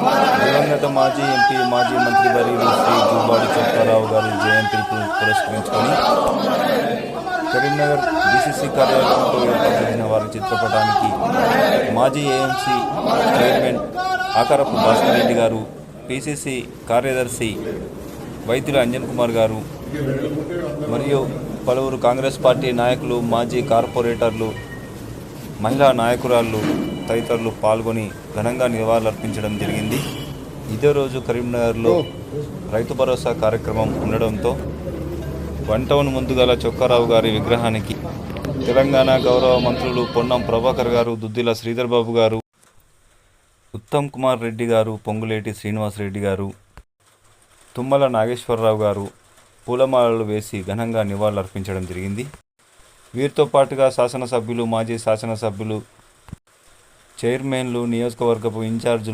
దివంగత మాజీ ఎంపీ మాజీ మంత్రి వర్యులు శ్రీ జూబాడి చొక్కారావు గారి జయంతిని పురస్కరించుకొని కరీంనగర్ డిసిసి కార్యాలయంలో ఏర్పాటు చేసిన వారి చిత్రపటానికి మాజీ ఏఎంసీ చైర్మన్ ఆకారపు భాస్కర్ రెడ్డి గారు, పిసిసి కార్యదర్శి వైద్యుల అంజన్ కుమార్ గారు మరియు పలువురు కాంగ్రెస్ పార్టీ నాయకులు, మాజీ కార్పొరేటర్లు, మహిళా నాయకురాళ్ళు తదితరులు పాల్గొని ఘనంగా నివాళులర్పించడం జరిగింది. ఇదే రోజు కరీంనగర్లో రైతు భరోసా కార్యక్రమం ఉండడంతో వన్ టౌన్ ముందు గల చొక్కారావు గారి విగ్రహానికి తెలంగాణ గౌరవ మంత్రులు పొన్నం ప్రభాకర్ గారు, దుద్దిల శ్రీధర్ బాబు గారు, ఉత్తమ్ కుమార్ రెడ్డి గారు, పొంగులేటి శ్రీనివాసరెడ్డి గారు, తుమ్మల నాగేశ్వరరావు గారు పూలమాలలు వేసి ఘనంగా నివాళులర్పించడం జరిగింది. వీరితో పాటుగా శాసనసభ్యులు, మాజీ శాసనసభ్యులు, చైర్మన్లు, నియోజకవర్గపు ఇన్ఛార్జీలు